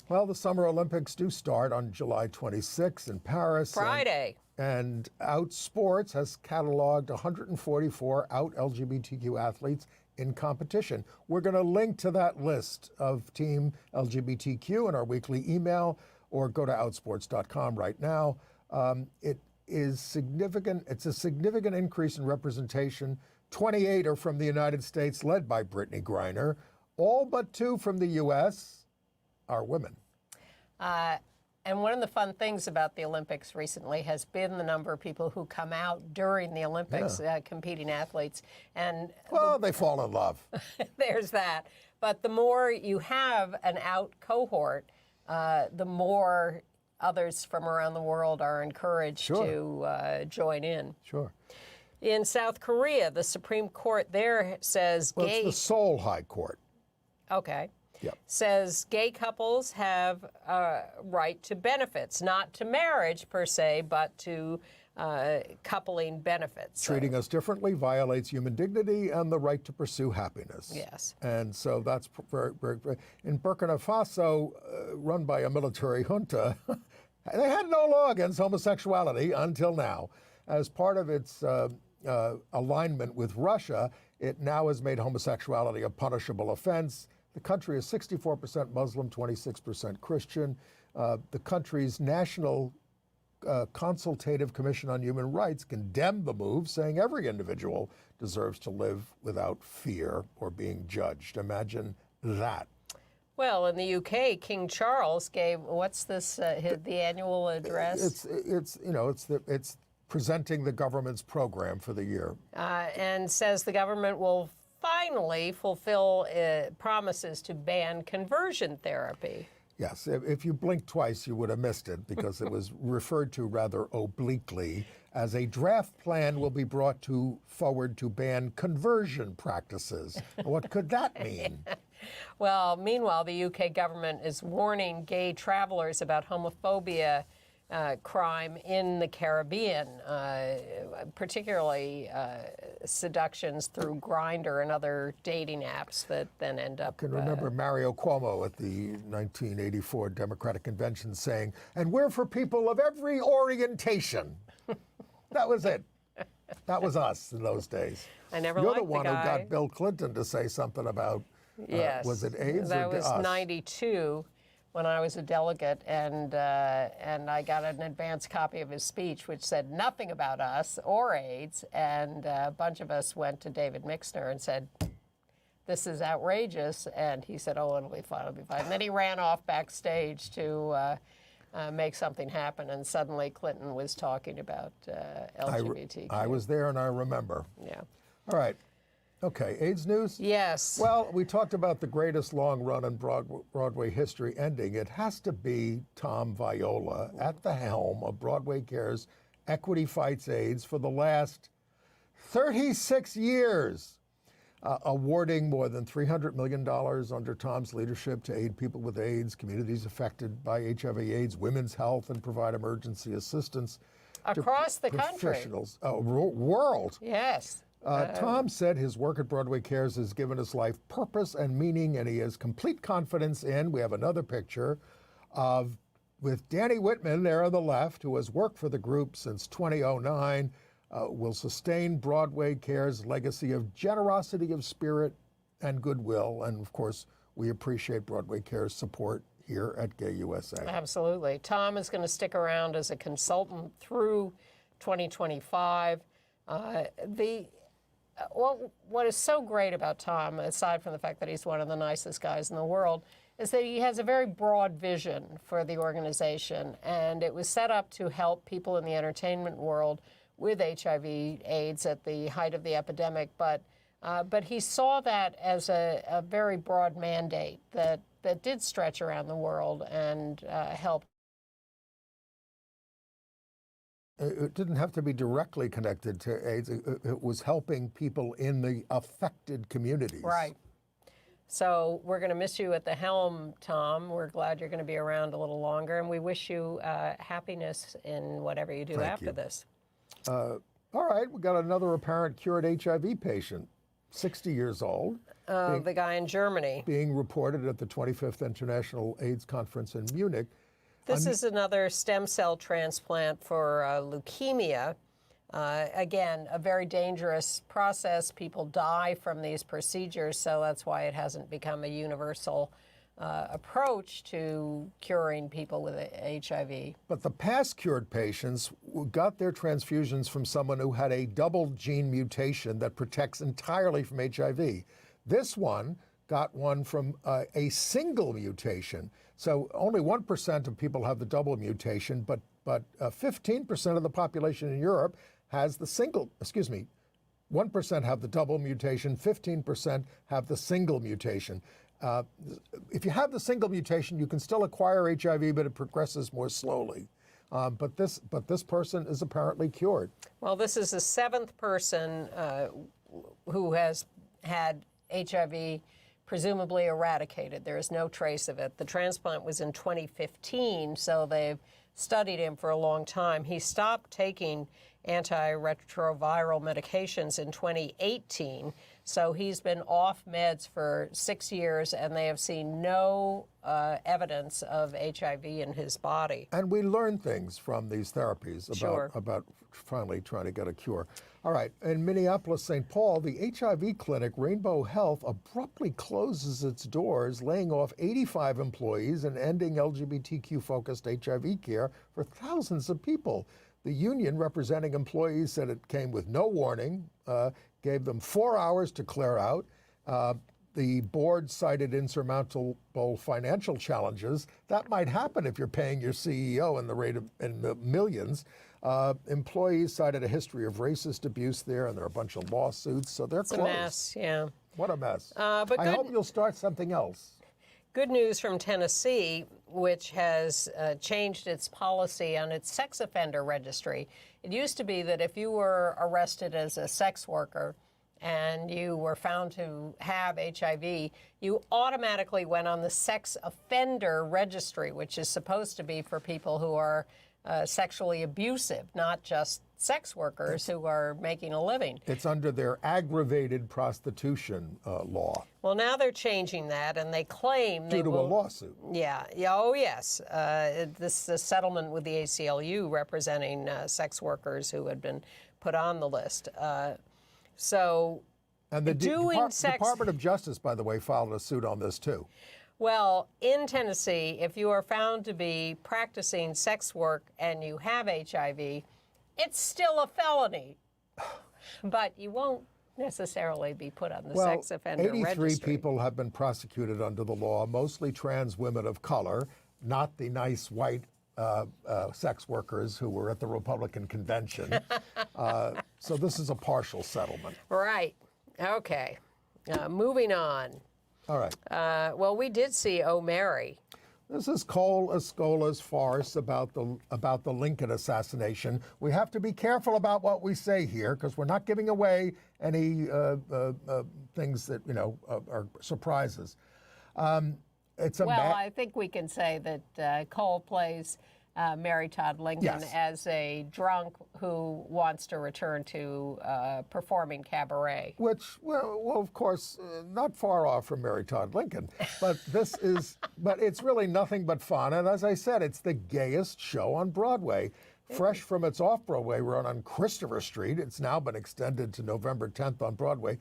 Well, the Summer Olympics do start on July 26th in Paris. Friday. And Out Sports has cataloged 144 out LGBTQ athletes in competition. We're going to link to that list of Team LGBTQ in our weekly email, or go to outsports.com right now. It is significant. It's a significant increase in representation. 28 are from the United States, led by Brittany Griner. All but 2 from the U.S. are women. And one of the fun things about the Olympics recently has been the number of people who come out during the Olympics, competing athletes. And well, they fall in love. There's that. But the more you have an out cohort, the more others from around the world are encouraged to join in. Sure. In South Korea, the Supreme Court there says It's the Seoul High Court. Okay. Yep. Says gay couples have a right to benefits, not to marriage per se, but to coupling benefits. Treating us differently violates human dignity and the right to pursue happiness. Yes. And so that's very, very, in Burkina Faso, run by a military junta, they had no law against homosexuality until now. As part of its alignment with Russia, it now has made homosexuality a punishable offense. The country is 64% Muslim, 26% Christian. The country's National Consultative Commission on Human Rights condemned the move, saying every individual deserves to live without fear or being judged. Imagine that. Well, in the UK, King Charles gave, what's this, the annual address? It's presenting the government's program for the year. And says the government will finally fulfill promises to ban conversion therapy. Yes, if you blinked twice, you would have missed it, because it was referred to rather obliquely as a draft plan will be brought forward to ban conversion practices. What could that mean? Well, meanwhile, the UK government is warning gay travelers about homophobia crime in the Caribbean, particularly seductions through Grindr and other dating apps that then end up... I can remember Mario Cuomo at the 1984 Democratic Convention saying, "And we're for people of every orientation." That was it. That was us in those days. I never You're liked the one guy. who got Bill Clinton to say something about, yes, was it AIDS that or was us? 92. When I was a delegate, and I got an advance copy of his speech, which said nothing about us or AIDS, and a bunch of us went to David Mixner and said, "This is outrageous," and he said, "Oh, it'll be fine, it'll be fine." And then he ran off backstage to make something happen, and suddenly Clinton was talking about LGBTQ. I was there and I remember. Yeah. All right. Okay, AIDS news? Yes. Well, we talked about the greatest long run in Broadway history ending. It has to be Tom Viola at the helm of Broadway Cares Equity Fights AIDS for the last 36 years, awarding more than $300 million under Tom's leadership to aid people with AIDS, communities affected by HIV/AIDS, women's health, and provide emergency assistance across the country. Professionals, world. Yes. Tom said his work at Broadway Cares has given his life purpose and meaning, and he has complete confidence in, we have another picture of, with Danny Whitman there on the left, who has worked for the group since 2009, will sustain Broadway Cares' legacy of generosity of spirit and goodwill. And of course, we appreciate Broadway Cares' support here at Gay USA. Absolutely. Tom is going to stick around as a consultant through 2025. What is so great about Tom, aside from the fact that he's one of the nicest guys in the world, is that he has a very broad vision for the organization, and it was set up to help people in the entertainment world with HIV/AIDS at the height of the epidemic, but he saw that as a very broad mandate that did stretch around the world and help. It didn't have to be directly connected to AIDS. It was helping people in the affected communities. Right. So we're going to miss you at the helm, Tom. We're glad you're going to be around a little longer, and we wish you happiness in whatever you do after this. All right, we got another apparent cured HIV patient 60 years old. The guy in Germany. Being reported at the 25th International AIDS Conference in Munich. This is another stem cell transplant for leukemia. Again, a very dangerous process. People die from these procedures, so that's why it hasn't become a universal approach to curing people with HIV. But the past cured patients got their transfusions from someone who had a double gene mutation that protects entirely from HIV. This one got one from a single mutation. So only 1% of people have the double mutation, but 15% of the population in Europe has the single, 1% have the double mutation, 15% have the single mutation. If you have the single mutation, you can still acquire HIV, but it progresses more slowly. But this person is apparently cured. Well, this is the 7th person who has had HIV presumably eradicated. There is no trace of it. The transplant was in 2015, so they've studied him for a long time. He stopped taking antiretroviral medications in 2018, so he's been off meds for 6 years, and they have seen no evidence of HIV in his body. And we learn things from these therapies about finally trying to get a cure. All right, in Minneapolis, St. Paul, the HIV clinic Rainbow Health abruptly closes its doors, laying off 85 employees and ending LGBTQ-focused HIV care for thousands of people. The union representing employees said it came with no warning, gave them 4 hours to clear out. The board cited insurmountable financial challenges. That might happen if you're paying your CEO in the rate of in the millions. Employees cited a history of racist abuse there, and there are a bunch of lawsuits, so they're closed. It's a mess, yeah. What a mess. But I hope you'll start something else. Good news from Tennessee, which has changed its policy on its sex offender registry. It used to be that if you were arrested as a sex worker and you were found to have HIV, you automatically went on the sex offender registry, which is supposed to be for people who are sexually abusive, not just sex workers who are making a living. It's under their aggravated prostitution law. Well, now they're changing that, and they claim Due to a lawsuit. Yeah. Oh, yes. This is a settlement with the ACLU representing sex workers who had been put on the list. And the Department of Justice, by the way, filed a suit on this too. Well, in Tennessee, if you are found to be practicing sex work and you have HIV, it's still a felony. But you won't necessarily be put on the sex offender registry. 83 people have been prosecuted under the law, mostly trans women of color, not the nice white sex workers who were at the Republican convention. So this is a partial settlement. Right. Okay. Moving on. All right. Well, we did see Oh Mary. This is Cole Escola's farce about the Lincoln assassination. We have to be careful about what we say here because we're not giving away any things that are surprises. I think we can say that Cole plays Mary Todd Lincoln Yes. as a drunk who wants to return to performing cabaret. Which, well, of course, not far off from Mary Todd Lincoln. But but it's really nothing but fun. And as I said, it's the gayest show on Broadway. Fresh from its off-Broadway run on Christopher Street, it's now been extended to November 10th on Broadway.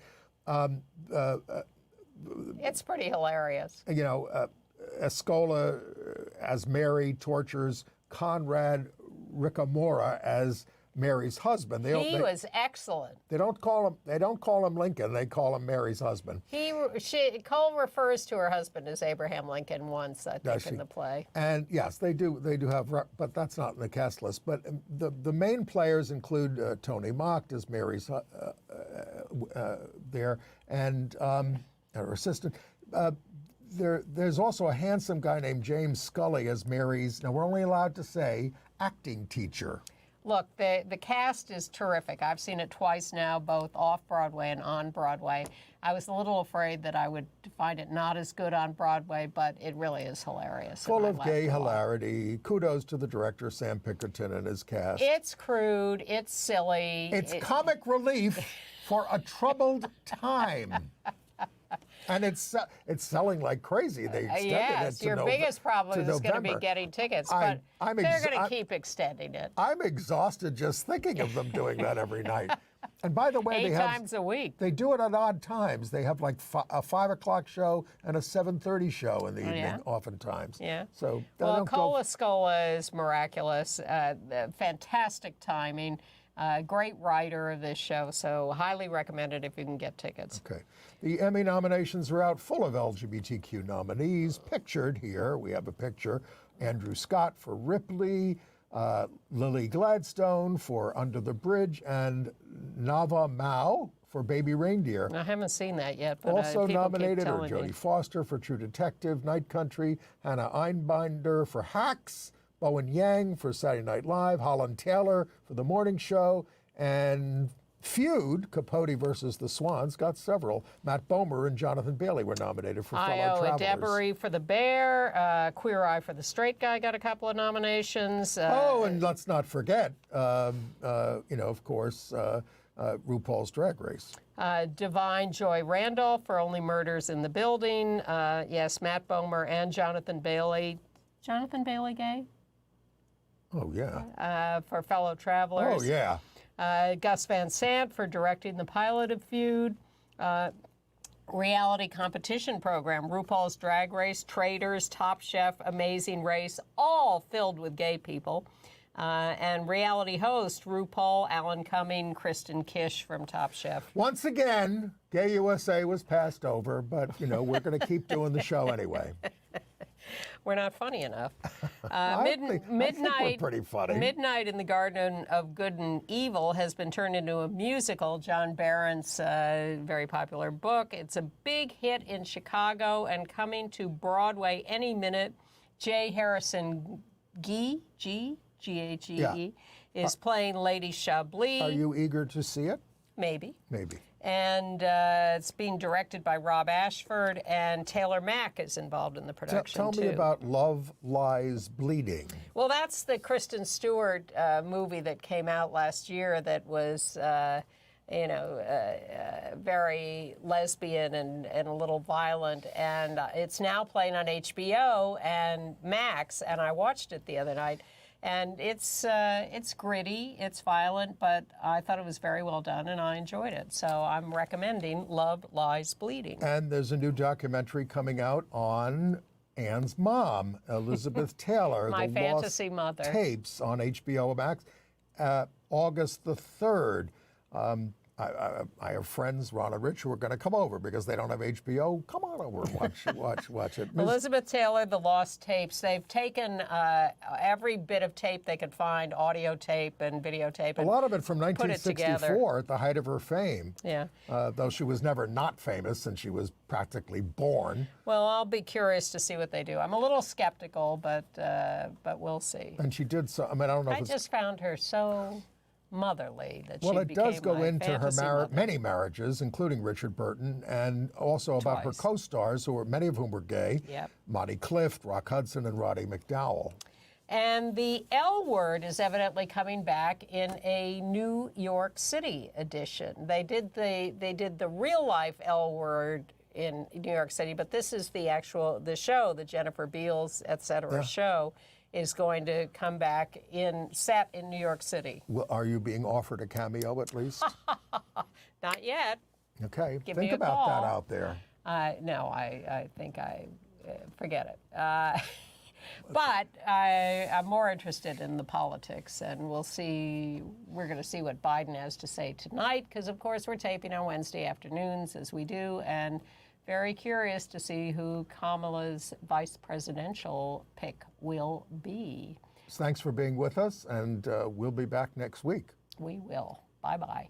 It's pretty hilarious. Escola as Mary tortures Conrad Ricamora as Mary's husband. He was excellent. They don't call him Lincoln. They call him Mary's husband. Cole refers to her husband as Abraham Lincoln once, I think, in the play. And yes, they do have, but that's not in the cast list. But the main players include Tony Mock as Mary's there, and her assistant. There's also a handsome guy named James Scully as Mary's, now we're only allowed to say, acting teacher. Look, the cast is terrific. I've seen it twice now, both off-Broadway and on Broadway. I was a little afraid that I would find it not as good on Broadway, but it really is hilarious. Full of gay hilarity. Kudos to the director, Sam Pinkerton, and his cast. It's crude. It's silly. It's comic relief for a troubled time. And it's selling like crazy. They extended it to your biggest problem is going to be getting tickets, but they're going to keep extending it. I'm exhausted just thinking of them doing that every night. And by the way, 8 times a week. They do it at odd times. They have like a 5 o'clock show and a 7:30 show in the evening, oftentimes. Yeah. So well, Cola Scola is miraculous. Fantastic timing. Great writer of this show, so highly recommended if you can get tickets. Okay. The Emmy nominations are out, full of LGBTQ nominees. Pictured here, we have a picture. Andrew Scott for Ripley, Lily Gladstone for Under the Bridge, and Nava Mao for Baby Reindeer. I haven't seen that yet, but also people nominated keep are telling Jodie me. Foster for True Detective, Night Country, Hannah Einbinder for Hacks, Bowen Yang for Saturday Night Live, Holland Taylor for The Morning Show, and Feud, Capote versus the Swans, got several. Matt Bomer and Jonathan Bailey were nominated for Fellow Travelers. Deborah for The Bear, Queer Eye for the Straight Guy got a couple of nominations. And let's not forget, of course, RuPaul's Drag Race. Divine Joy Randolph for Only Murders in the Building. Yes, Matt Bomer and Jonathan Bailey. Jonathan Bailey gay? Oh, yeah. For Fellow Travelers. Oh, yeah. Gus Van Sant for directing the pilot of Feud. Reality competition program, RuPaul's Drag Race, Traders, Top Chef, Amazing Race, all filled with gay people. And reality host, RuPaul, Alan Cumming, Kristen Kish from Top Chef. Once again, Gay USA was passed over, but, we're going to keep doing the show anyway. We're not funny enough. I think we're pretty funny. Midnight in the Garden of Good and Evil has been turned into a musical. John Barron's very popular book. It's a big hit in Chicago and coming to Broadway any minute. J. Harrison G-A-G-E, is playing Lady Chablis. Are you eager to see it? Maybe. Maybe. And it's being directed by Rob Ashford, and Taylor Mack is involved in the production, Tell me about Love Lies Bleeding. Well, that's the Kristen Stewart movie that came out last year that was, very lesbian and a little violent. And it's now playing on HBO and Max, and I watched it the other night. And it's gritty, it's violent, but I thought it was very well done, and I enjoyed it. So I'm recommending Love Lies Bleeding. And there's a new documentary coming out on Anne's mom, Elizabeth Taylor. My the fantasy Lost mother. Tapes on HBO Max, August the 3rd. I have friends, Ron and Rich, who are going to come over because they don't have HBO. Come on over and watch it. Elizabeth Taylor, The Lost Tapes. They've taken every bit of tape they could find, audio tape and videotape. A lot of it from put it 1964 at the height of her fame. Yeah. Though she was never not famous since she was practically born. Well, I'll be curious to see what they do. I'm a little skeptical, but we'll see. And she did so. I mean, I don't know. I just found her so motherly that well, she it became does go my into her fantasy many marriages, including Richard Burton, and also about her Twice. co-stars, many of whom were gay. Yep. Monty Clift, Rock Hudson, and Roddy McDowall. And the L Word is evidently coming back in a New York City edition. They did the real life L Word in New York City, but this is the show, the Jennifer Beals, et cetera show, is going to come back set in New York City. Well, are you being offered a cameo at least? Not yet. Okay, Give think me a about call. that out there. No, I think forget it. But I'm more interested in the politics, and we're going to see what Biden has to say tonight, because of course we're taping on Wednesday afternoons, as we do, and very curious to see who Kamala's vice presidential pick will be. Thanks for being with us, and we'll be back next week. We will. Bye-bye.